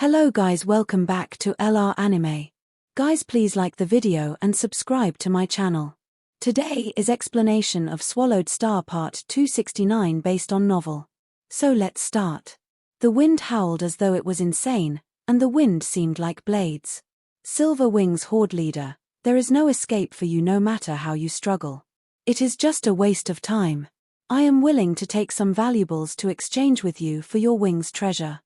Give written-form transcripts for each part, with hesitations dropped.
Hello guys, welcome back to LR Anime. Guys, please like the video and subscribe to my channel. Today is explanation of Swallowed Star Part 269 based on novel. So let's start. The wind howled as though it was insane, and the wind seemed like blades. Silver Wings Horde Leader, there is no escape for you no matter how you struggle. It is just a waste of time. I am willing to take some valuables to exchange with you for your wings treasure.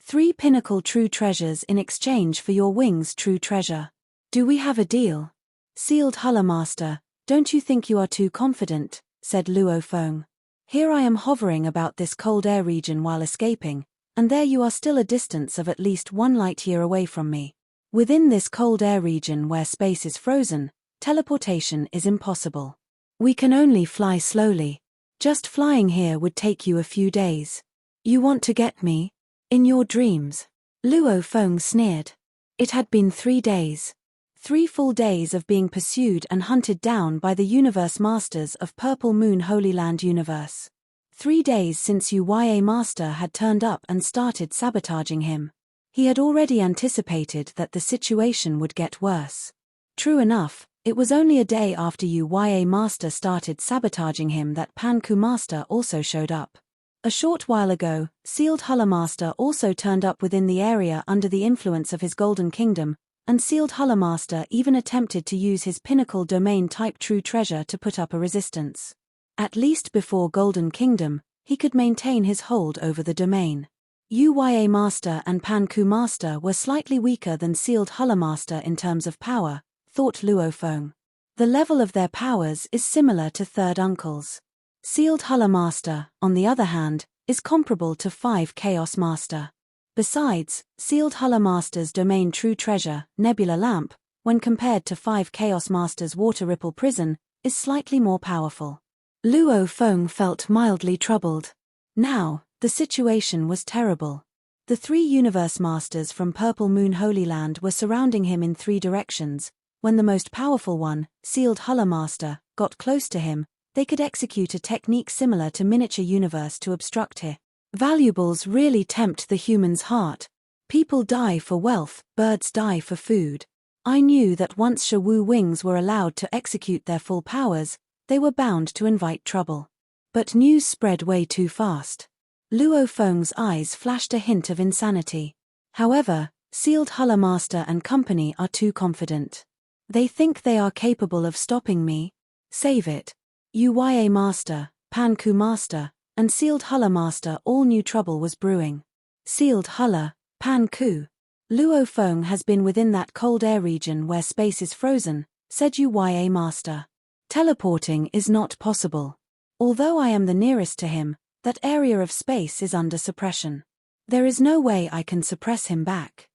3 pinnacle true treasures in exchange for your wings true treasure. Do we have a deal? Sealed Huller Master, don't you think you are too confident, said Luo Feng. Here I am hovering about this cold air region while escaping, and there you are still a distance of at least 1 light year away from me. Within this cold air region where space is frozen, teleportation is impossible. We can only fly slowly. Just flying here would take you a few days. You want to get me? In your dreams. Luo Feng sneered. It had been 3 days. 3 full days of being pursued and hunted down by the Universe Masters of Purple Moon Holy Land Universe. 3 days since UYA Master had turned up and started sabotaging him. He had already anticipated that the situation would get worse. True enough, it was only a day after UYA Master started sabotaging him that Panku Master also showed up. A short while ago, Sealed Huller Master also turned up within the area under the influence of his Golden Kingdom, and Sealed Huller Master even attempted to use his pinnacle domain type true treasure to put up a resistance. At least before Golden Kingdom, he could maintain his hold over the domain. UYA Master and Panku Master were slightly weaker than Sealed Huller Master in terms of power, thought Luo Feng. The level of their powers is similar to Third Uncle's. Sealed Huller Master, on the other hand, is comparable to 5 Chaos Master. Besides, Sealed Huller Master's domain true treasure, Nebula Lamp, when compared to 5 Chaos Master's Water Ripple Prison, is slightly more powerful. Luo Feng felt mildly troubled. Now, the situation was terrible. The 3 Universe Masters from Purple Moon Holy Land were surrounding him in 3 directions. When the most powerful one, Sealed Huller Master, got close to him, they could execute a technique similar to miniature universe to obstruct it. Valuables really tempt the human's heart. People die for wealth, birds die for food. I knew that once Shawu Wings were allowed to execute their full powers, they were bound to invite trouble. But news spread way too fast. Luo Feng's eyes flashed a hint of insanity. However, Sealed Huller Master and company are too confident. They think they are capable of stopping me. Save it. UYA Master, Panku Master, and Sealed Huller Master all knew trouble was brewing. Sealed Huller, Panku. Luo Feng has been within that cold air region where space is frozen, said UYA Master. Teleporting is not possible. Although I am the nearest to him, that area of space is under suppression. There is no way I can suppress him back.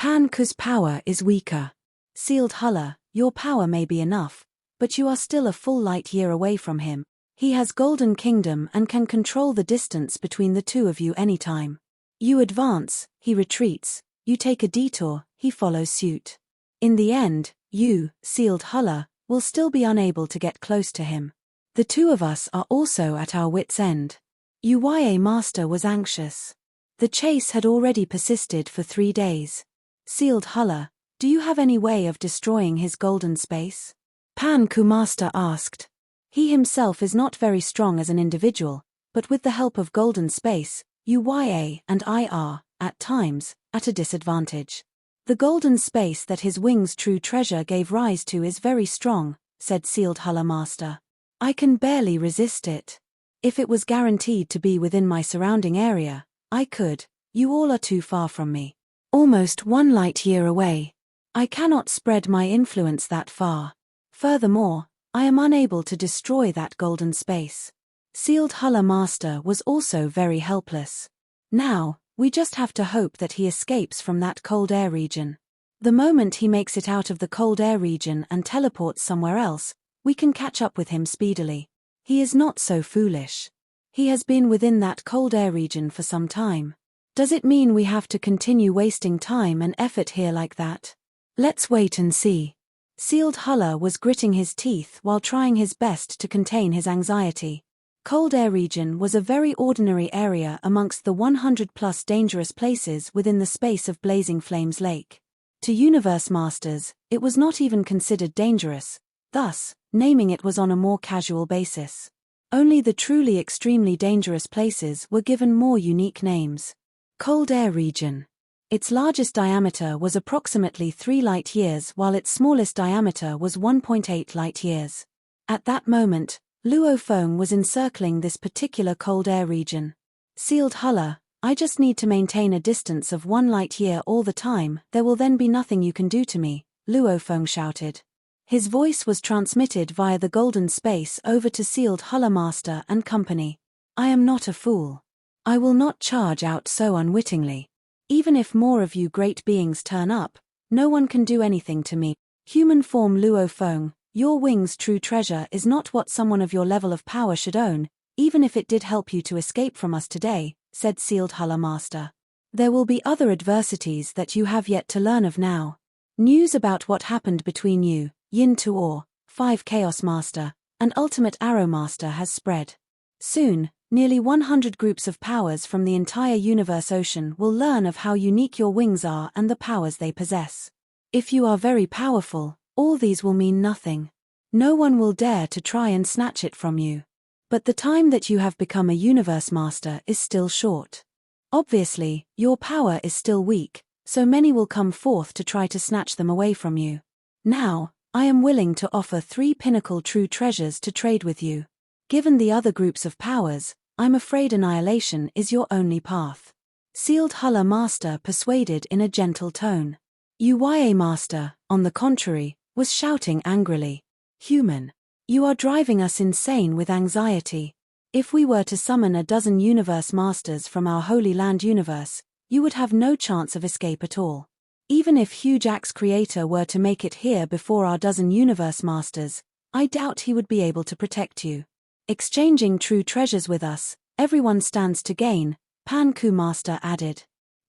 Panku's power is weaker. Sealed Huller, your power may be enough, but you are still a full light year away from him. He has Golden Kingdom and can control the distance between the two of you anytime. You advance, he retreats, you take a detour, he follows suit. In the end, you, Sealed Huller, will still be unable to get close to him. The 2 of us are also at our wits' end. UYA Master was anxious. The chase had already persisted for 3 days. Sealed Huller, do you have any way of destroying his golden space? Panku Master asked. He himself is not very strong as an individual, but with the help of golden space, UYA and I are, at times, at a disadvantage. The golden space that his wings true treasure gave rise to is very strong, said Sealed Huller Master. I can barely resist it. If it was guaranteed to be within my surrounding area, I could. You all are too far from me. Almost 1 light year away. I cannot spread my influence that far. Furthermore, I am unable to destroy that golden space. Sealed Huller Master was also very helpless. Now, we just have to hope that he escapes from that cold air region. The moment he makes it out of the cold air region and teleports somewhere else, we can catch up with him speedily. He is not so foolish. He has been within that cold air region for some time. Does it mean we have to continue wasting time and effort here like that? Let's wait and see. Sealed Huller was gritting his teeth while trying his best to contain his anxiety. Cold Air Region was a very ordinary area amongst the 100-plus dangerous places within the space of Blazing Flames Lake. To Universe Masters, it was not even considered dangerous, thus, naming it was on a more casual basis. Only the truly extremely dangerous places were given more unique names. Cold Air Region. Its largest diameter was approximately 3 light-years while its smallest diameter was 1.8 light-years. At that moment, Luo Feng was encircling this particular cold air region. Sealed Huller, I just need to maintain a distance of 1 light-year all the time, there will then be nothing you can do to me, Luo Feng shouted. His voice was transmitted via the golden space over to Sealed Huller Master and company. I am not a fool. I will not charge out so unwittingly. Even if more of you great beings turn up, no one can do anything to me. Human form Luo Feng, your wings' true treasure is not what someone of your level of power should own, even if it did help you to escape from us today, said Sealed Huller Master. There will be other adversities that you have yet to learn of now. News about what happened between you, Yin Tuor, 5 Chaos Master, and Ultimate Arrow Master has spread. Soon, nearly 100 groups of powers from the entire universe ocean will learn of how unique your wings are and the powers they possess. If you are very powerful, all these will mean nothing. No one will dare to try and snatch it from you. But the time that you have become a universe master is still short. Obviously, your power is still weak, so many will come forth to try to snatch them away from you. Now, I am willing to offer 3 pinnacle true treasures to trade with you. Given the other groups of powers, I'm afraid annihilation is your only path. Sealed Huller Master persuaded in a gentle tone. UYA Master, on the contrary, was shouting angrily. Human. You are driving us insane with anxiety. If we were to summon a dozen universe masters from our Holy Land universe, you would have no chance of escape at all. Even if Huge Axe Creator were to make it here before our dozen universe masters, I doubt he would be able to protect you. Exchanging true treasures with us, everyone stands to gain, Pan-Ku Master added.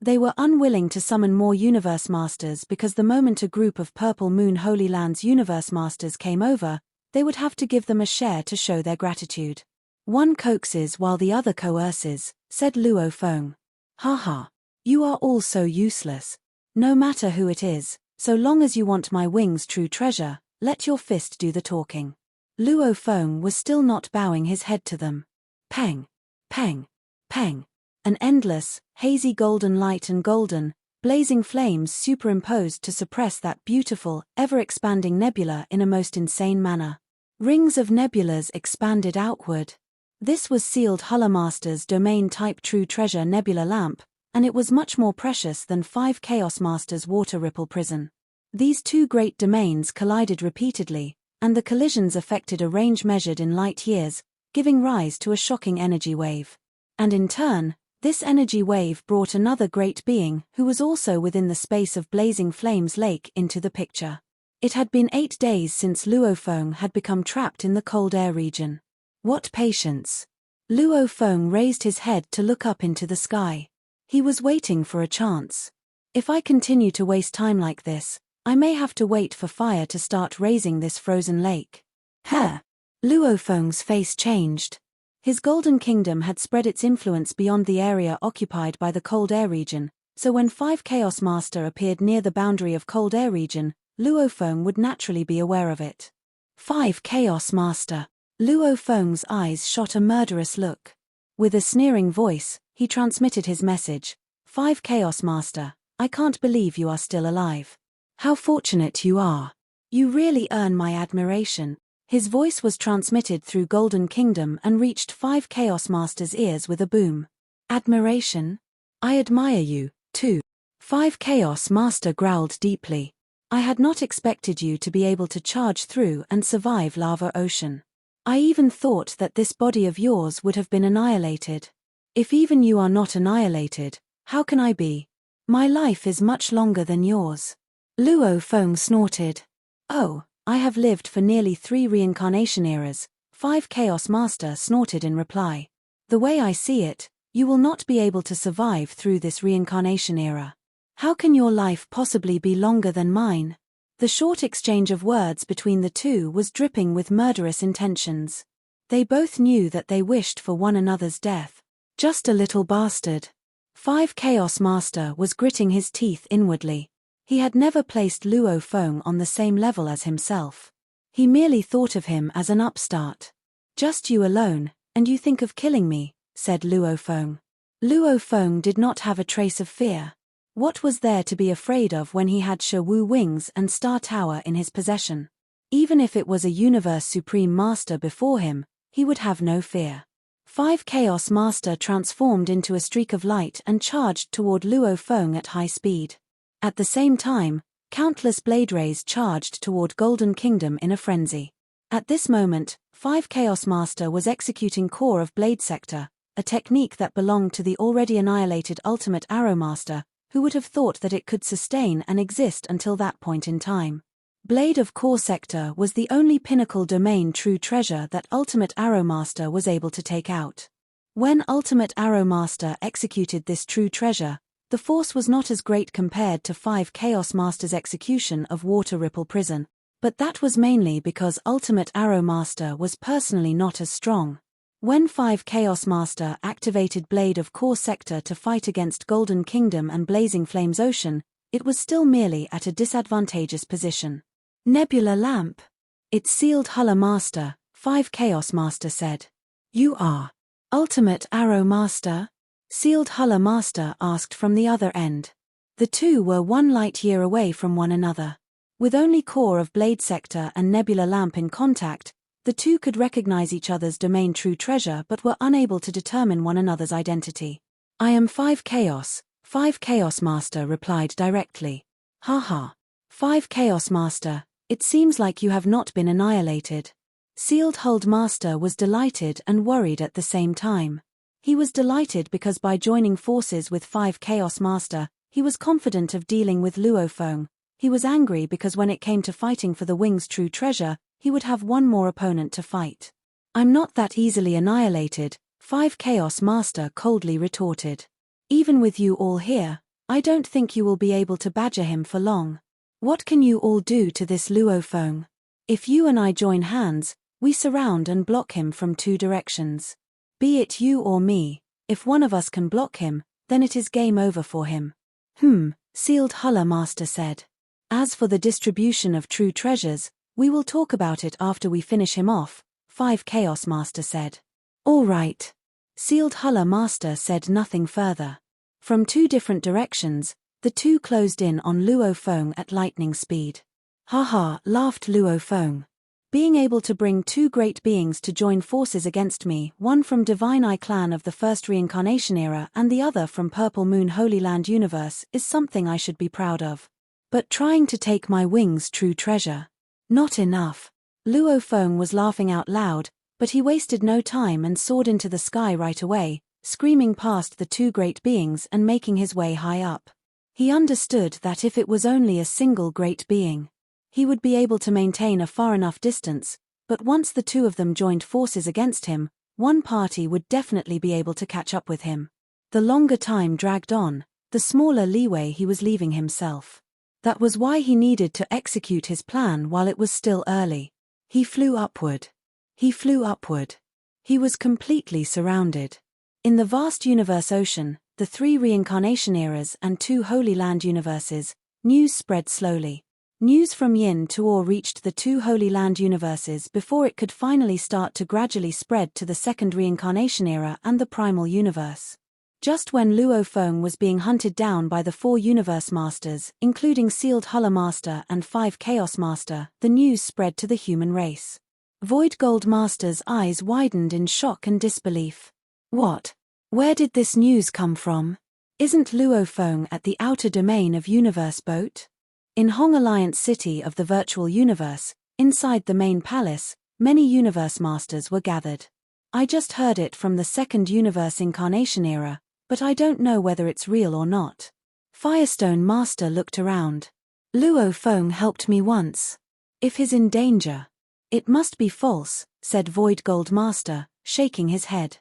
They were unwilling to summon more universe masters because the moment a group of Purple Moon Holy Lands universe masters came over, they would have to give them a share to show their gratitude. One coaxes while the other coerces, said Luo Feng. Haha. You are all so useless. No matter who it is, so long as you want my wings' true treasure, let your fist do the talking. Luo Feng was still not bowing his head to them. Peng. Peng. Peng. An endless, hazy golden light and golden, blazing flames superimposed to suppress that beautiful, ever-expanding nebula in a most insane manner. Rings of nebulas expanded outward. This was Sealed Huller Master's domain-type true treasure nebula lamp, and it was much more precious than 5 Chaos Master's water ripple prison. These 2 great domains collided repeatedly, and the collisions affected a range measured in light-years, giving rise to a shocking energy wave. And in turn, this energy wave brought another great being, who was also within the space of Blazing Flames Lake, into the picture. It had been 8 days since Luo Feng had become trapped in the cold air region. What patience! Luo Feng raised his head to look up into the sky. He was waiting for a chance. If I continue to waste time like this, I may have to wait for fire to start raising this frozen lake. Huh! Luo Feng's face changed. His Golden Kingdom had spread its influence beyond the area occupied by the Cold Air region, so when 5 Chaos Master appeared near the boundary of Cold Air region, Luo Feng would naturally be aware of it. 5 Chaos Master. Luo Feng's eyes shot a murderous look. With a sneering voice, he transmitted his message. 5 Chaos Master, I can't believe you are still alive. How fortunate you are. You really earn my admiration. His voice was transmitted through Golden Kingdom and reached 5 Chaos Master's ears with a boom. Admiration? I admire you, too. 5 Chaos Master growled deeply. I had not expected you to be able to charge through and survive Lava Ocean. I even thought that this body of yours would have been annihilated. If even you are not annihilated, how can I be? My life is much longer than yours. Luo Feng snorted. Oh, I have lived for nearly 3 reincarnation eras, 5 Chaos Master snorted in reply. The way I see it, you will not be able to survive through this reincarnation era. How can your life possibly be longer than mine? The short exchange of words between the two was dripping with murderous intentions. They both knew that they wished for one another's death. Just a little bastard. 5 Chaos Master was gritting his teeth inwardly. He had never placed Luo Feng on the same level as himself. He merely thought of him as an upstart. Just you alone, and you think of killing me, said Luo Feng. Luo Feng did not have a trace of fear. What was there to be afraid of when he had Shi Wu Wings and Star Tower in his possession? Even if it was a Universe Supreme Master before him, he would have no fear. 5 Chaos Master transformed into a streak of light and charged toward Luo Feng at high speed. At the same time, countless blade rays charged toward Golden Kingdom in a frenzy. At this moment, 5 Chaos Master was executing Core of Blade Sector, a technique that belonged to the already annihilated Ultimate Arrow Master, who would have thought that it could sustain and exist until that point in time. Blade of Core Sector was the only pinnacle domain true treasure that Ultimate Arrow Master was able to take out. When Ultimate Arrow Master executed this true treasure, the force was not as great compared to 5 Chaos Master's execution of Water Ripple Prison, but that was mainly because Ultimate Arrow Master was personally not as strong. When 5 Chaos Master activated Blade of Core Sector to fight against Golden Kingdom and Blazing Flames Ocean, it was still merely at a disadvantageous position. Nebula Lamp. It's sealed Huller Master, 5 Chaos Master said. You are Ultimate Arrow Master? Sealed Huller Master asked from the other end. The two were 1 light year away from one another. With only Core of Blade Sector and Nebula Lamp in contact, the two could recognize each other's domain true treasure but were unable to determine one another's identity. I am 5 Chaos Master replied directly. Haha. 5 Chaos Master, it seems like you have not been annihilated. Sealed Hold Master was delighted and worried at the same time. He was delighted because by joining forces with 5 Chaos Master, he was confident of dealing with Luo Feng. He was angry because when it came to fighting for the Wing's true treasure, he would have one more opponent to fight. I'm not that easily annihilated, 5 Chaos Master coldly retorted. Even with you all here, I don't think you will be able to badger him for long. What can you all do to this Luo Feng? If you and I join hands, we surround and block him from 2 directions. Be it you or me, if one of us can block him, then it is game over for him. Sealed Huller Master said. As for the distribution of true treasures, we will talk about it after we finish him off, 5 Chaos Master said. All right. Sealed Huller Master said nothing further. From 2 different directions, the two closed in on Luo Feng at lightning speed. Haha, laughed Luo Feng. Being able to bring 2 great beings to join forces against me, one from Divine Eye Clan of the First Reincarnation Era and the other from Purple Moon Holy Land Universe, is something I should be proud of. But trying to take my Wing's true treasure. Not enough. Luo Feng was laughing out loud, but he wasted no time and soared into the sky right away, screaming past the 2 great beings and making his way high up. He understood that if it was only a single great being, he would be able to maintain a far enough distance, but once the 2 of them joined forces against him, one party would definitely be able to catch up with him. The longer time dragged on, the smaller leeway he was leaving himself. That was why he needed to execute his plan while it was still early. He flew upward. He flew upward. He was completely surrounded. In the vast universe ocean, the 3 reincarnation eras and 2 Holy Land universes, news spread slowly. News from Yin to Or reached the 2 Holy Land universes before it could finally start to gradually spread to the 2nd reincarnation era and the primal universe. Just when Luo Feng was being hunted down by the 4 universe masters, including Sealed Huller Master and 5 Chaos Master, the news spread to the human race. Void Gold Master's eyes widened in shock and disbelief. What? Where did this news come from? Isn't Luo Feng at the outer domain of Universe Boat? In Hong Alliance City of the Virtual Universe, inside the main palace, many Universe Masters were gathered. I just heard it from the 2nd Universe Incarnation Era, but I don't know whether it's real or not. Firestone Master looked around. Luo Feng helped me once. If he's in danger, it must be false, said Void Gold Master, shaking his head.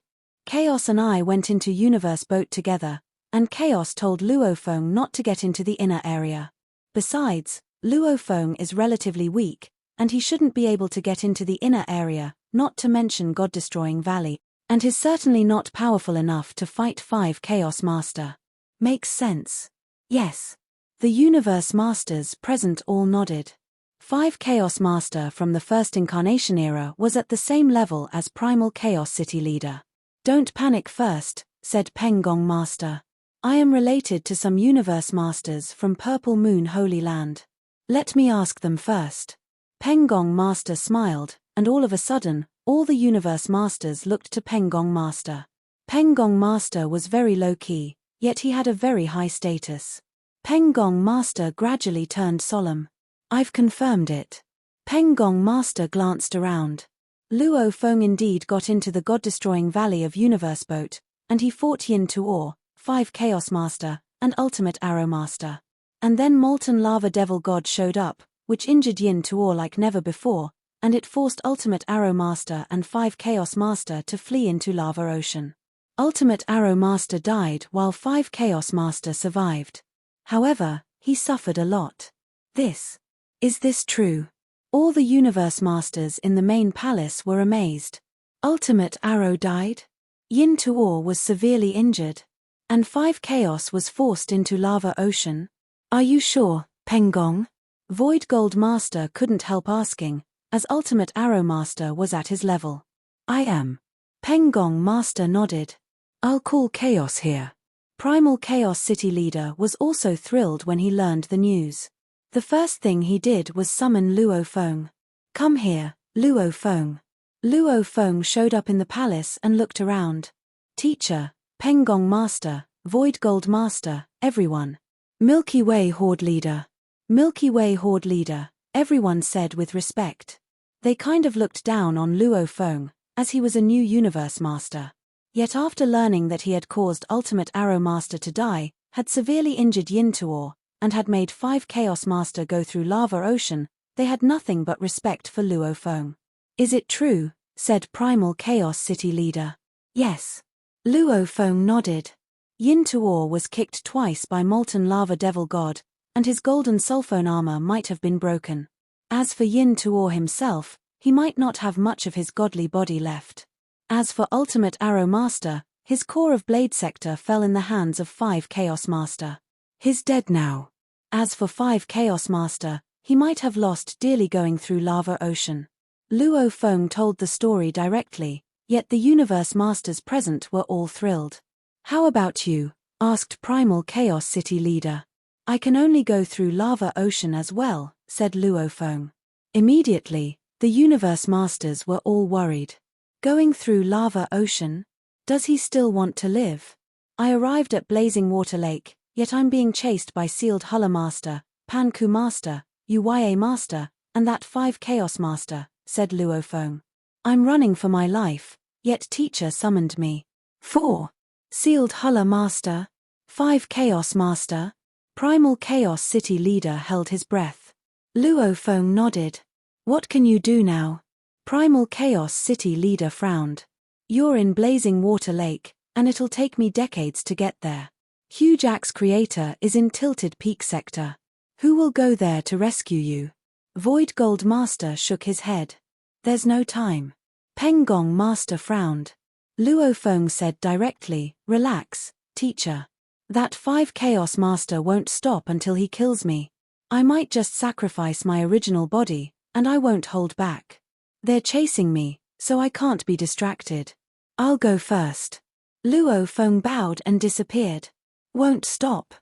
Chaos and I went into Universe Boat together, and Chaos told Luo Feng not to get into the inner area. Besides, Luo Feng is relatively weak, and he shouldn't be able to get into the inner area, not to mention God-destroying valley, and he's certainly not powerful enough to fight 5 Chaos Master. Makes sense. Yes. The Universe Masters present all nodded. 5 Chaos Master from the first incarnation era was at the same level as Primal Chaos City Leader. Don't panic first, said Pengong Master. I am related to some Universe Masters from Purple Moon Holy Land. Let me ask them first. Pengong Master smiled, and all of a sudden, all the Universe Masters looked to Pengong Master. Pengong Master was very low-key, yet he had a very high status. Pengong Master gradually turned solemn. I've confirmed it. Pengong Master glanced around. Luo Feng indeed got into the God-destroying Valley of Universe Boat, and he fought Yin Tuor, 5 Chaos Master, and Ultimate Arrow Master. And then Molten Lava Devil God showed up, which injured Yin Tuor like never before, and it forced Ultimate Arrow Master and 5 Chaos Master to flee into Lava Ocean. Ultimate Arrow Master died while 5 Chaos Master survived. However, he suffered a lot. Is this true? All the Universe Masters in the main palace were amazed. Ultimate Arrow died? Yin Tuor was severely injured. And 5 Chaos was forced into Lava Ocean? Are you sure, Pengong? Void Gold Master couldn't help asking, as Ultimate Arrow Master was at his level. I am. Pengong Master nodded. I'll call Chaos here. Primal Chaos City Leader was also thrilled when he learned the news. The first thing he did was summon Luo Feng. Come here, Luo Feng. Luo Feng showed up in the palace and looked around. Teacher, Pengong Master, Void Gold Master, everyone. Milky Way Horde Leader. Milky Way Horde Leader, everyone said with respect. They kind of looked down on Luo Feng, as he was a new Universe Master. Yet after learning that he had caused Ultimate Arrow Master to die, had severely injured Yin Tuor, and had made 5 Chaos Master go through Lava Ocean, they had nothing but respect for Luo Feng. Is it true? Said Primal Chaos City Leader. Yes. Luo Feng nodded. Yin Tuor was kicked twice by Molten Lava Devil God, and his golden sulphone armor might have been broken. As for Yin Tuor himself, he might not have much of his godly body left. As for Ultimate Arrow Master, his core of Blade Sector fell in the hands of 5 Chaos Master. He's dead now. As for 5 Chaos Master, he might have lost dearly going through Lava Ocean. Luo Feng told the story directly, yet the Universe Masters present were all thrilled. How about you? Asked Primal Chaos City Leader. I can only go through Lava Ocean as well, said Luo Feng. Immediately, the Universe Masters were all worried. Going through Lava Ocean? Does he still want to live? I arrived at Blazing Water Lake, yet I'm being chased by Sealed Huller Master, Panku Master, Uya Master, and that 5 Chaos Master, said Luo Feng. I'm running for my life, yet Teacher summoned me. 4. Sealed Huller Master? 5 Chaos Master? Primal Chaos City Leader held his breath. Luo Feng nodded. What can you do now? Primal Chaos City Leader frowned. You're in Blazing Water Lake, and it'll take me decades to get there. Huge Axe Creator is in Tilted Peak Sector. Who will go there to rescue you? Void Gold Master shook his head. There's no time. Pengong Master frowned. Luo Feng said directly, relax, Teacher. That 5 Chaos Master won't stop until he kills me. I might just sacrifice my original body, and I won't hold back. They're chasing me, so I can't be distracted. I'll go first. Luo Feng bowed and disappeared. Won't stop.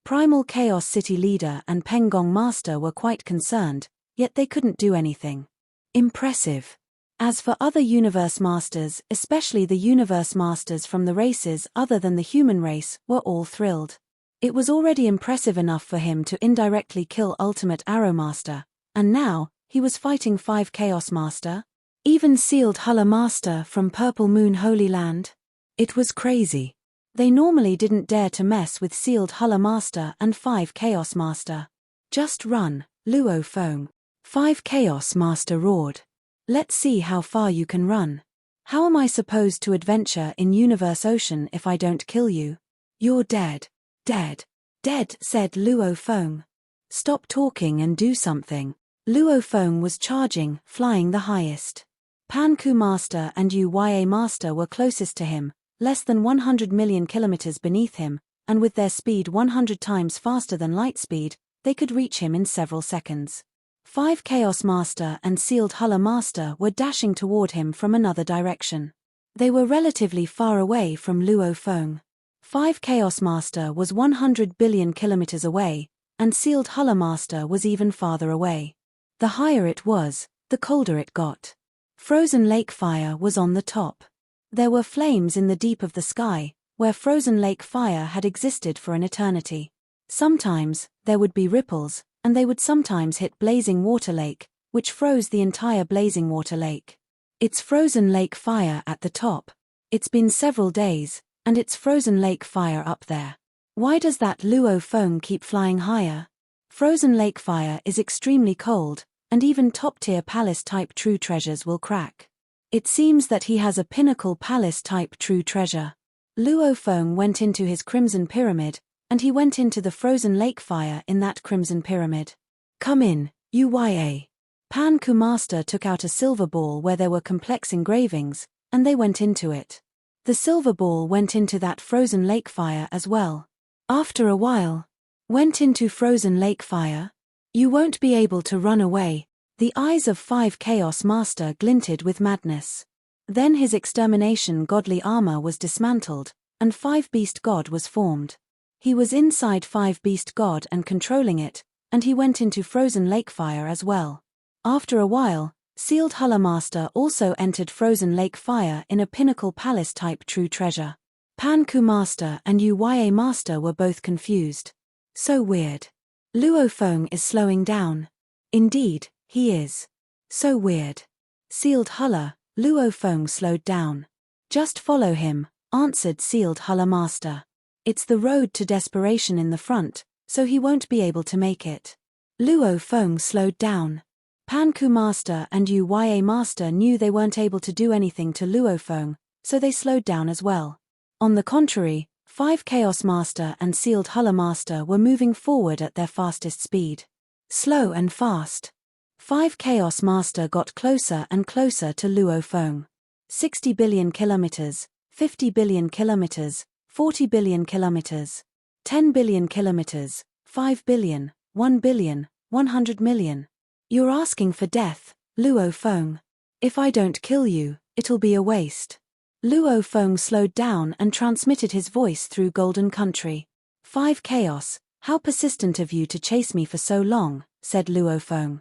Primal Chaos City Leader and Pengong Master were quite concerned, yet they couldn't do anything. Impressive. As for other Universe Masters, especially the Universe Masters from the races other than the human race, were all thrilled. It was already impressive enough for him to indirectly kill Ultimate Arrow Master, and now, he was fighting 5 Chaos Master? Even Sealed Huller Master from Purple Moon Holy Land? It was crazy. They normally didn't dare to mess with Sealed Huller Master and 5 Chaos Master. Just run, Luo Feng. 5 Chaos Master roared. Let's see how far you can run. How am I supposed to adventure in Universe Ocean if I don't kill you? You're dead. Dead. Dead, said Luo Feng. Stop talking and do something. Luo Feng was charging, flying the highest. Pan Ku Master and Yu Master were closest to him, less than 100 million kilometers beneath him, and with their speed 100 times faster than light speed, they could reach him in several seconds. 5 Chaos Master and Sealed Huller Master were dashing toward him from another direction. They were relatively far away from Luo Feng. 5 Chaos Master was 100 billion kilometers away, and Sealed Huller Master was even farther away. The higher it was, the colder it got. Frozen lake fire was on the top. There were flames in the deep of the sky, where frozen lake fire had existed for an eternity. Sometimes, there would be ripples, and they would sometimes hit Blazing Water Lake, which froze the entire Blazing Water Lake. It's frozen lake fire at the top. It's been several days, and it's frozen lake fire up there. Why does that Luo Feng keep flying higher? Frozen lake fire is extremely cold, and even top-tier palace-type true treasures will crack. It seems that he has a pinnacle palace-type true treasure. Luo Feng went into his crimson pyramid, and he went into the frozen lake fire in that crimson pyramid. Come in, Uya. Pan Ku Master took out a silver ball where there were complex engravings, and they went into it. The silver ball went into that frozen lake fire as well. After a while, went into frozen lake fire? You won't be able to run away. The eyes of 5 Chaos Master glinted with madness. Then his extermination godly armor was dismantled, and 5 Beast God was formed. He was inside 5 Beast God and controlling it, and he went into frozen lake fire as well. After a while, Sealed Huller Master also entered frozen lake fire in a pinnacle palace-type true treasure. Pan Ku Master and Uya Master were both confused. So weird. Luo Feng is slowing down. Indeed, he is. So weird. Sealed Huller, Luo Feng slowed down. Just follow him, answered Sealed Huller Master. It's the road to desperation in the front, so he won't be able to make it. Luo Feng slowed down. Pan Ku Master and Uya Master knew they weren't able to do anything to Luo Feng, so they slowed down as well. On the contrary, 5 Chaos Master and Sealed Huller Master were moving forward at their fastest speed. Slow and fast. 5 Chaos Master got closer and closer to Luo Feng. 60 billion kilometers, 50 billion kilometers, 40 billion kilometers, 10 billion kilometers, 5 billion, 1 billion, 100 million. You're asking for death, Luo Feng. If I don't kill you, it'll be a waste. Luo Feng slowed down and transmitted his voice through Golden Country. 5 Chaos, how persistent of you to chase me for so long, said Luo Feng.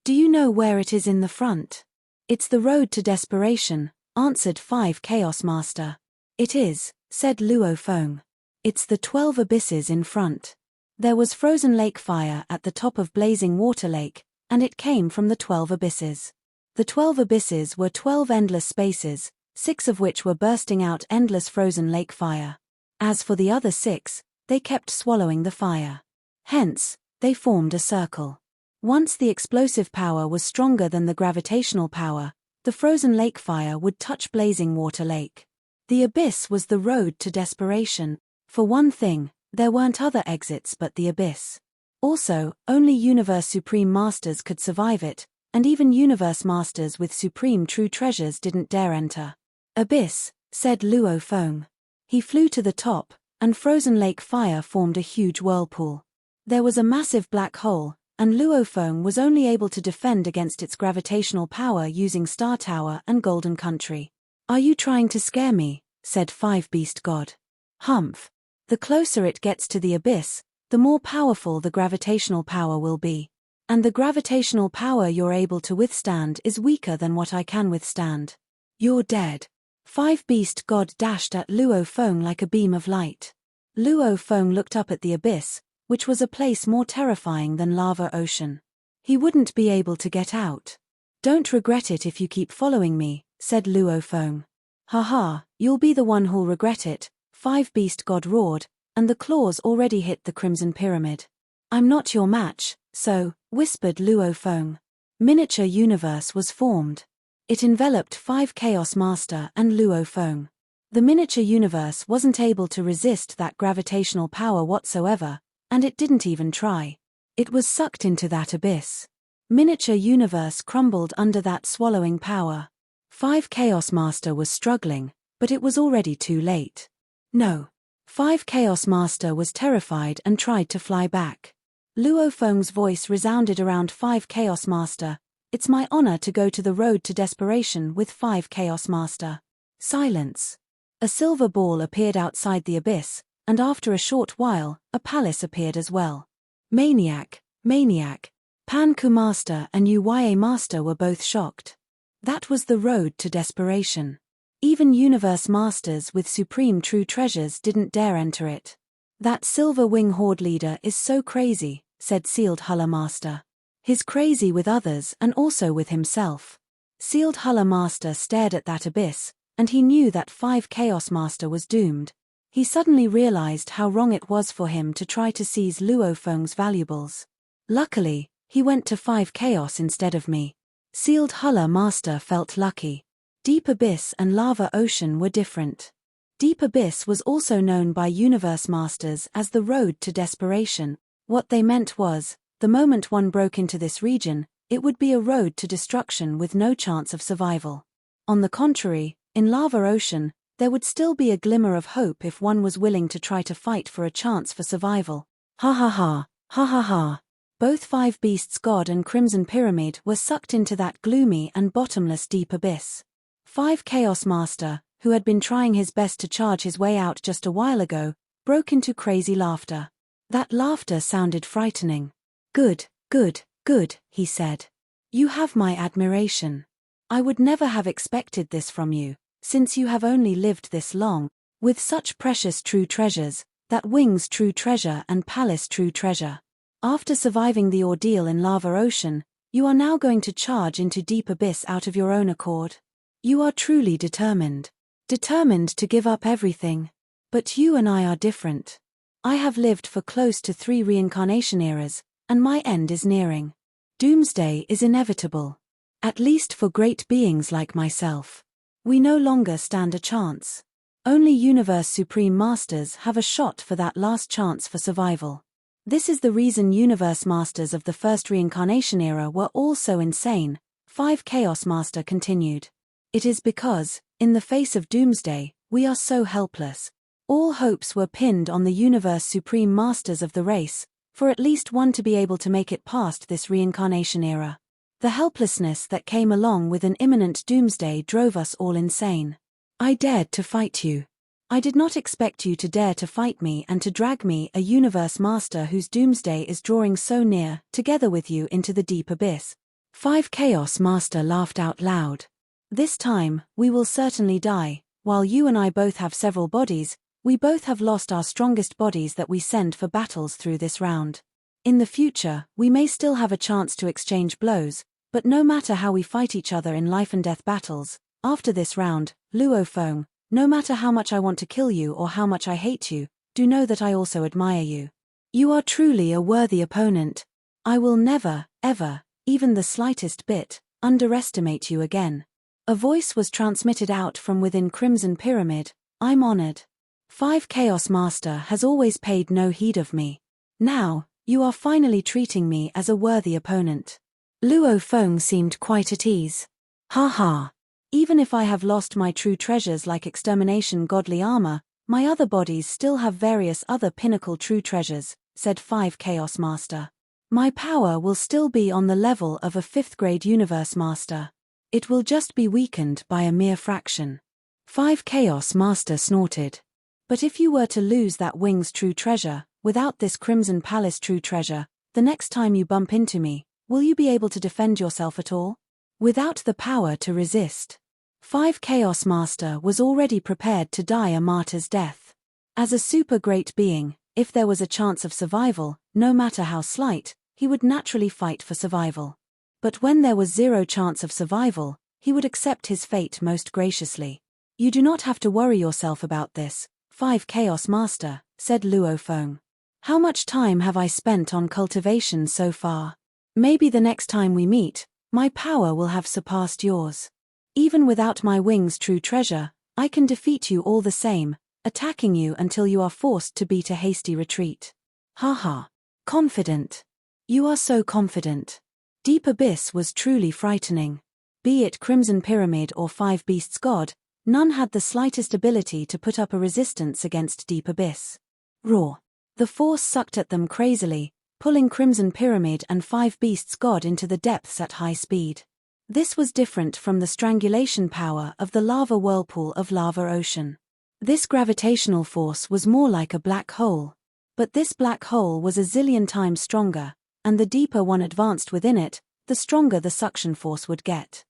Do you know where it is in the front? It's the road to desperation, answered 5 Chaos Master. It is, said Luo Feng. It's the 12 abysses in front. There was frozen lake fire at the top of Blazing Water Lake, and it came from the 12 abysses. The 12 abysses were 12 endless spaces, 6 of which were bursting out endless frozen lake fire. As for the other 6, they kept swallowing the fire. Hence, they formed a circle. Once the explosive power was stronger than the gravitational power, the frozen lake fire would touch Blazing Water Lake. The abyss was the road to desperation. For one thing, there weren't other exits but the abyss. Also, only Universe Supreme Masters could survive it, and even Universe Masters with supreme true treasures didn't dare enter. Abyss, said Luo Feng. He flew to the top, and frozen lake fire formed a huge whirlpool. There was a massive black hole, and Luo Feng was only able to defend against its gravitational power using Star Tower and Golden Country. Are you trying to scare me? Said 5 Beast God. Humph. The closer it gets to the abyss, the more powerful the gravitational power will be. And the gravitational power you're able to withstand is weaker than what I can withstand. You're dead. 5 Beast God dashed at Luo Feng like a beam of light. Luo Feng looked up at the abyss, which was a place more terrifying than lava ocean. He wouldn't be able to get out. Don't regret it if you keep following me, said Luo Feng. Haha, you'll be the one who'll regret it, 5 Beast God roared, and the claws already hit the Crimson Pyramid. I'm not your match, so, whispered Luo Feng. Miniature universe was formed. It enveloped 5 Chaos Master and Luo Feng. The miniature universe wasn't able to resist that gravitational power whatsoever, and it didn't even try. It was sucked into that abyss. Miniature universe crumbled under that swallowing power. 5 Chaos Master was struggling, but it was already too late. No. 5 Chaos Master was terrified and tried to fly back. Luo Feng's voice resounded around 5 Chaos Master. It's my honor to go to the road to desperation with 5 Chaos Master. Silence. A silver ball appeared outside the abyss, and after a short while, a palace appeared as well. Maniac, Maniac. Pan Ku Master and Uya Master were both shocked. That was the road to desperation. Even Universe Masters with supreme true treasures didn't dare enter it. That Silver Wing Horde leader is so crazy, said Sealed Hulla Master. He's crazy with others and also with himself. Sealed Hulla Master stared at that abyss, and he knew that 5 Chaos Master was doomed. He suddenly realized how wrong it was for him to try to seize Luo Feng's valuables. Luckily, he went to 5 Chaos instead of me. Sealed Hulla Master felt lucky. Deep Abyss and Lava Ocean were different. Deep Abyss was also known by Universe Masters as the road to desperation. What they meant was, the moment one broke into this region, it would be a road to destruction with no chance of survival. On the contrary, in Lava Ocean, there would still be a glimmer of hope if one was willing to try to fight for a chance for survival. Ha ha ha, ha ha ha. Both 5 Beasts God and Crimson Pyramid were sucked into that gloomy and bottomless deep abyss. 5 Chaos Master, who had been trying his best to charge his way out just a while ago, broke into crazy laughter. That laughter sounded frightening. Good, good, good, he said. You have my admiration. I would never have expected this from you, since you have only lived this long, with such precious true treasures, that Wing's true treasure and Palace true treasure. After surviving the ordeal in Lava Ocean, you are now going to charge into Deep Abyss out of your own accord. You are truly determined. Determined to give up everything. But you and I are different. I have lived for close to 3 reincarnation eras, and my end is nearing. Doomsday is inevitable. At least for great beings like myself. We no longer stand a chance. Only Universe Supreme Masters have a shot for that last chance for survival. This is the reason Universe Masters of the first reincarnation era were all so insane, 5 Chaos Master continued. It is because, in the face of Doomsday, we are so helpless. All hopes were pinned on the Universe Supreme Masters of the race, for at least one to be able to make it past this reincarnation era. The helplessness that came along with an imminent doomsday drove us all insane. I dared to fight you. I did not expect you to dare to fight me and to drag me, a Universe Master whose doomsday is drawing so near, together with you into the deep abyss. 5 Chaos Master laughed out loud. This time, we will certainly die. While you and I both have several bodies, we both have lost our strongest bodies that we send for battles through this round. In the future, we may still have a chance to exchange blows, but no matter how we fight each other in life and death battles, after this round, Luo Feng, no matter how much I want to kill you or how much I hate you, do know that I also admire you. You are truly a worthy opponent. I will never, ever, even the slightest bit, underestimate you again. A voice was transmitted out from within Crimson Pyramid. I'm honored. 5 Chaos Master has always paid no heed of me. Now, you are finally treating me as a worthy opponent. Luo Feng seemed quite at ease. Ha ha. Even if I have lost my true treasures like extermination godly armor, my other bodies still have various other pinnacle true treasures, said 5 Chaos Master. My power will still be on the level of a 5th grade Universe Master. It will just be weakened by a mere fraction. 5 Chaos Master snorted. But if you were to lose that Wing's true treasure, without this Crimson Palace true treasure, the next time you bump into me, will you be able to defend yourself at all? Without the power to resist. 5 Chaos Master was already prepared to die a martyr's death. As a super great being, if there was a chance of survival, no matter how slight, he would naturally fight for survival. But when there was 0 chance of survival, he would accept his fate most graciously. You do not have to worry yourself about this, 5 Chaos Master, said Luo Feng. How much time have I spent on cultivation so far? Maybe the next time we meet, my power will have surpassed yours. Even without my Wing's true treasure, I can defeat you all the same, attacking you until you are forced to beat a hasty retreat. Ha ha. Confident. You are so confident. Deep Abyss was truly frightening. Be it Crimson Pyramid or Five Beasts God, none had the slightest ability to put up a resistance against Deep Abyss. Roar. The force sucked at them crazily, pulling Crimson Pyramid and Five Beasts God into the depths at high speed. This was different from the strangulation power of the lava whirlpool of Lava Ocean. This gravitational force was more like a black hole. But this black hole was a zillion times stronger, and the deeper one advanced within it, the stronger the suction force would get.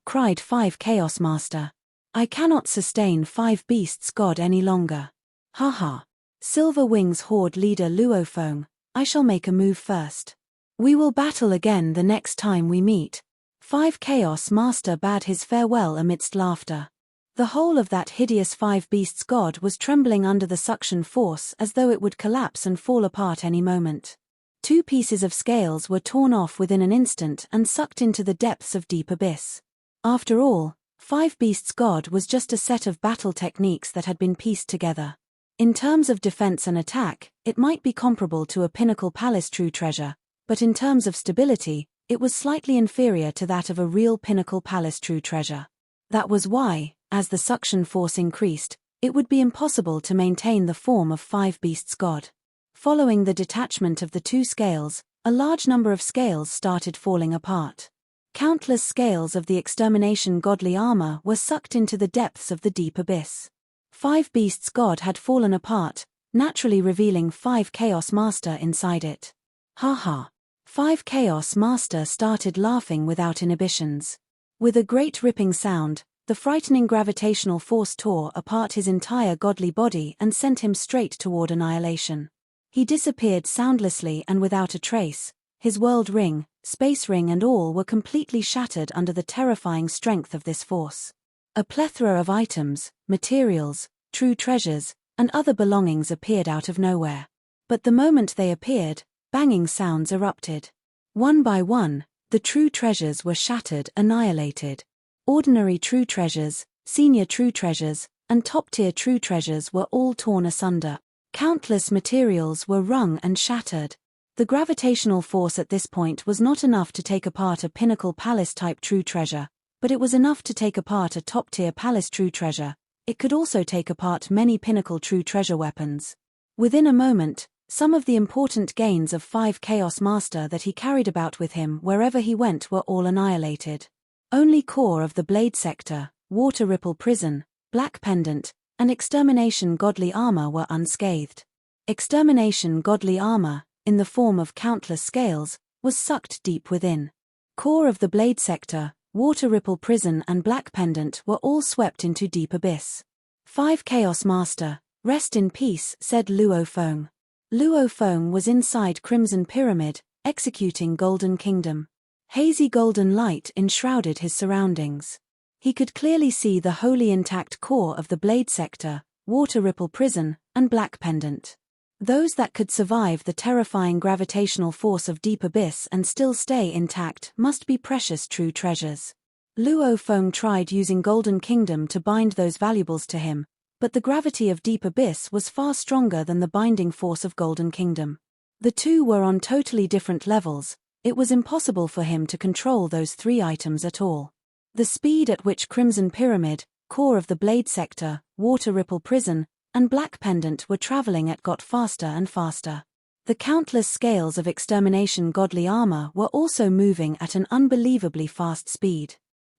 Cried Five Chaos Master. I cannot sustain Five Beasts God any longer. Ha. Silver Wings Horde leader Luofeng, I shall make a move first. We will battle again the next time we meet. Five Chaos Master bade his farewell amidst laughter. The whole of that hideous Five Beasts God was trembling under the suction force as though it would collapse and fall apart any moment. 2 pieces of scales were torn off within an instant and sucked into the depths of Deep Abyss. After all, Five Beasts God was just a set of battle techniques that had been pieced together. In terms of defense and attack, it might be comparable to a Pinnacle Palace True Treasure, but in terms of stability, it was slightly inferior to that of a real Pinnacle Palace True Treasure. That was why, as the suction force increased, it would be impossible to maintain the form of Five Beasts God. Following the detachment of the 2 scales, a large number of scales started falling apart. Countless scales of the extermination godly armor were sucked into the depths of the Deep Abyss. Five Beasts God had fallen apart, naturally revealing Five Chaos Master inside it. Ha. Five Chaos Master started laughing without inhibitions. With a great ripping sound, the frightening gravitational force tore apart his entire godly body and sent him straight toward annihilation. He disappeared soundlessly and without a trace. His world ring, space ring and all were completely shattered under the terrifying strength of this force. A plethora of items, materials, true treasures, and other belongings appeared out of nowhere. But the moment they appeared, banging sounds erupted. One by one, the true treasures were shattered, annihilated. Ordinary true treasures, senior true treasures, and top-tier true treasures were all torn asunder. Countless materials were wrung and shattered. The gravitational force at this point was not enough to take apart a Pinnacle Palace-type true treasure, but it was enough to take apart a top-tier palace true treasure. It could also take apart many Pinnacle true treasure weapons. Within a moment, some of the important gains of Five Chaos Master that he carried about with him wherever he went were all annihilated. Only core of the Blade Sector, Water Ripple Prison, Black Pendant, and Extermination Godly Armor were unscathed. Extermination Godly Armor, in the form of countless scales, was sucked deep within. Core of the Blade Sector, Water Ripple Prison and Black Pendant were all swept into Deep Abyss. Five Chaos Master, rest in peace, said Luofeng. Luofeng was inside Crimson Pyramid, executing Golden Kingdom. Hazy golden light enshrouded his surroundings. He could clearly see the wholly intact core of the Blade Sector, Water Ripple Prison, and Black Pendant. Those that could survive the terrifying gravitational force of Deep Abyss and still stay intact must be precious true treasures. Luofeng tried using Golden Kingdom to bind those valuables to him, but the gravity of Deep Abyss was far stronger than the binding force of Golden Kingdom. The two were on totally different levels. It was impossible for him to control those 3 items at all. The speed at which Crimson Pyramid, core of the Blade Sector, Water Ripple Prison, and Black Pendant were traveling at got faster and faster. The countless scales of Extermination Godly Armor were also moving at an unbelievably fast speed.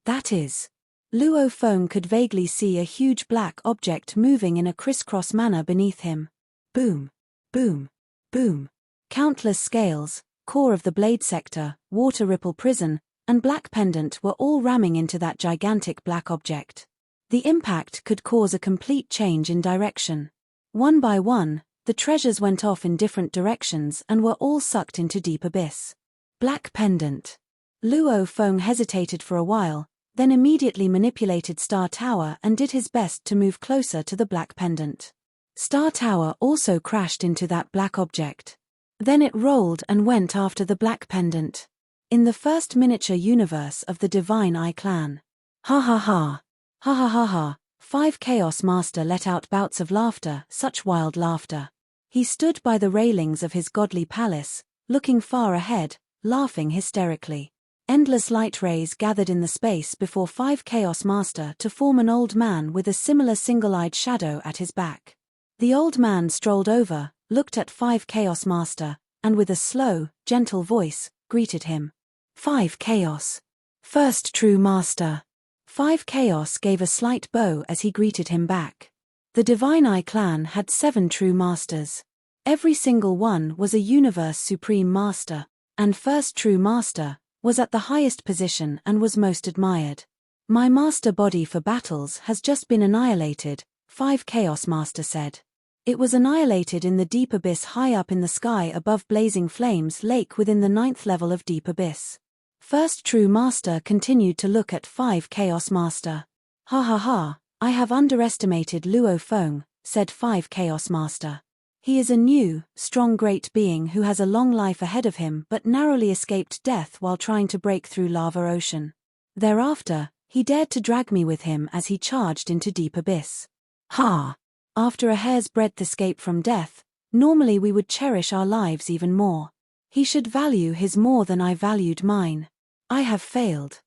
That is, Luofeng could vaguely see a huge black object moving in a crisscross manner beneath him. Boom, boom, boom. Countless scales, core of the Blade Sector, Water Ripple Prison, and Black Pendant were all ramming into that gigantic black object. The impact could cause a complete change in direction. One by one, the treasures went off in different directions and were all sucked into Deep Abyss. Black Pendant. Luofeng hesitated for a while, then immediately manipulated Star Tower and did his best to move closer to the Black Pendant. Star Tower also crashed into that black object. Then it rolled and went after the Black Pendant. In the first miniature universe of the Divine Eye clan. Ha ha ha. Ha ha ha ha. Five Chaos Master let out bouts of laughter, such wild laughter. He stood by the railings of his godly palace, looking far ahead, laughing hysterically. Endless light rays gathered in the space before 5 Chaos Master to form an old man with a similar single-eyed shadow at his back. The old man strolled over, looked at 5 Chaos Master, and with a slow, gentle voice, greeted him. 5 Chaos. First True Master. 5 Chaos gave a slight bow as he greeted him back. The Divine Eye clan had 7 True Masters. Every single one was a Universe Supreme Master, and First True Master was at the highest position and was most admired. My master body for battles has just been annihilated, 5 Chaos Master said. It was annihilated in the deep abyss high up in the sky above Blazing Flames Lake within the 9th level of deep abyss. First True Master continued to look at 5 Chaos Master. Ha ha ha, I have underestimated Luo Feng, said 5 Chaos Master. He is a new, strong great being who has a long life ahead of him but narrowly escaped death while trying to break through Lava Ocean. Thereafter, he dared to drag me with him as he charged into deep abyss. Ha! After a hair's breadth escape from death, normally we would cherish our lives even more. He should value his more than I valued mine. I have failed.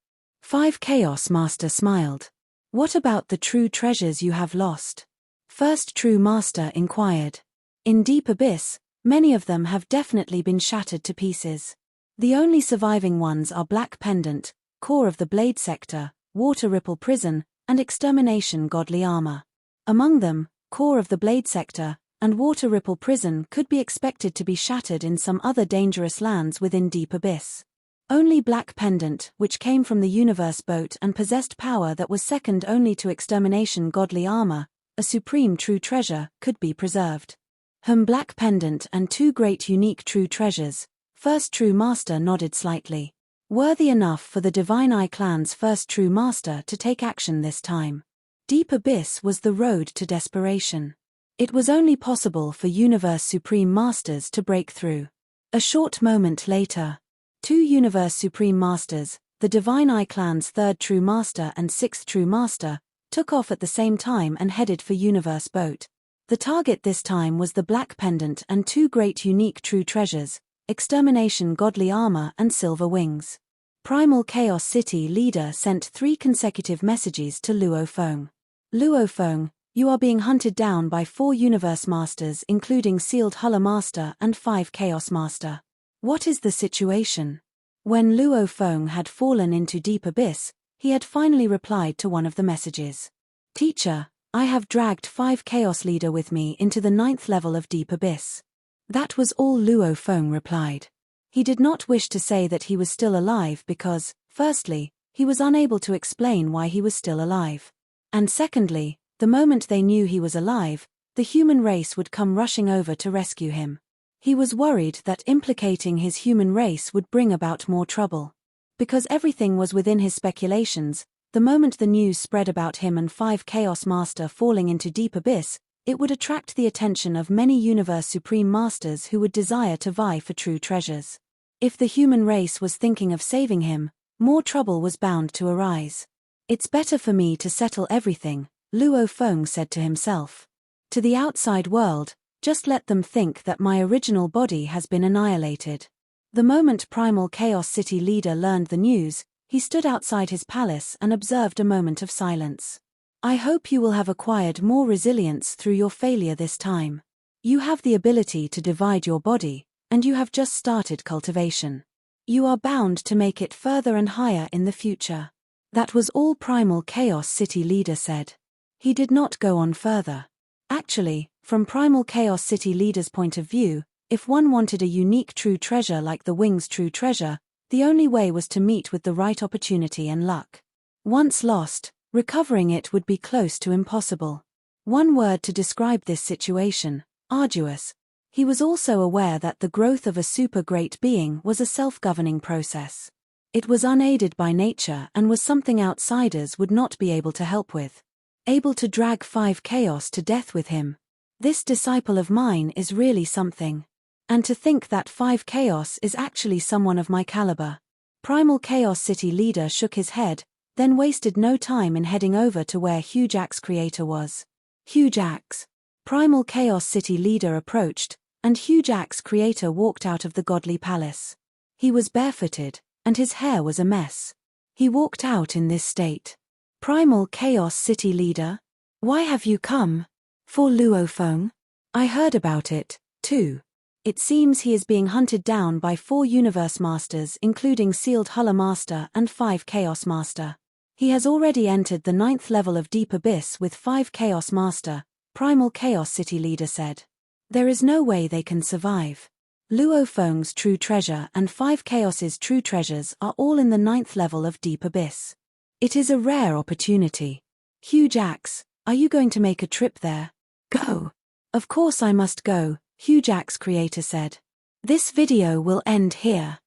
5 Chaos Master smiled. What about the true treasures you have lost? First True Master inquired. In deep abyss, many of them have definitely been shattered to pieces. The only surviving ones are Black Pendant, Core of the Blade Sector, Water Ripple Prison, and Extermination Godly Armor. Among them, Core of the Blade Sector and Water Ripple Prison could be expected to be shattered in some other dangerous lands within deep abyss. Only Black Pendant, which came from the Universe Boat and possessed power that was second only to Extermination Godly Armor, a supreme true treasure, could be preserved. Black Pendant and 2 great unique true treasures. First True Master nodded slightly. Worthy enough for the Divine Eye clan's First True Master to take action this time. Deep abyss was the road to desperation. It was only possible for Universe Supreme Masters to break through. A short moment later, 2 Universe Supreme Masters, the Divine Eye clan's 3rd True Master and 6th True Master, took off at the same time and headed for Universe Boat. The target this time was the Black Pendant and 2 great unique true treasures, Extermination Godly Armor and Silver Wings. Primal Chaos City leader sent 3 consecutive messages to Luo Feng. Luo Feng, you are being hunted down by 4 Universe Masters including Sealed Huller Master and 5 Chaos Master. What is the situation? When Luo Feng had fallen into deep abyss, he had finally replied to one of the messages. Teacher, I have dragged 5 Chaos Leader with me into the 9th level of deep abyss. That was all Luo Feng replied. He did not wish to say that he was still alive because, firstly, he was unable to explain why he was still alive. And secondly, the moment they knew he was alive, the human race would come rushing over to rescue him. He was worried that implicating his human race would bring about more trouble. Because everything was within his speculations, the moment the news spread about him and 5 Chaos Master falling into deep abyss, it would attract the attention of many Universe Supreme Masters who would desire to vie for true treasures. If the human race was thinking of saving him, more trouble was bound to arise. It's better for me to settle everything, Luo Feng said to himself. To the outside world, just let them think that my original body has been annihilated. The moment Primal Chaos City leader learned the news, he stood outside his palace and observed a moment of silence. I hope you will have acquired more resilience through your failure this time. You have the ability to divide your body, and you have just started cultivation. You are bound to make it further and higher in the future. That was all Primal Chaos City leader said. He did not go on further. Actually, from Primal Chaos City leader's point of view, if one wanted a unique true treasure like the Wings True Treasure, the only way was to meet with the right opportunity and luck. Once lost, recovering it would be close to impossible. One word to describe this situation: arduous. He was also aware that the growth of a super great being was a self-governing process. It was unaided by nature and was something outsiders would not be able to help with. Able to drag 5 Chaos to death with him. This disciple of mine is really something. And to think that 5 Chaos is actually someone of my caliber. Primal Chaos City leader shook his head, then wasted no time in heading over to where Huge Axe Creator was. Huge Axe. Primal Chaos City leader approached, and Huge Axe Creator walked out of the godly palace. He was barefooted, and his hair was a mess. He walked out in this state. Primal Chaos City Leader? Why have you come? For Luo Feng? I heard about it, too. It seems he is being hunted down by 4 Universe Masters including Sealed Huller Master and 5 Chaos Master. He has already entered the 9th level of Deep Abyss with 5 Chaos Master, Primal Chaos City Leader said. There is no way they can survive. Luo Feng's true treasure and 5 Chaos's true treasures are all in the 9th level of Deep Abyss. It is a rare opportunity. Huge Axe, are you going to make a trip there? Go. Of course I must go, Huge Axe creator said. This video will end here.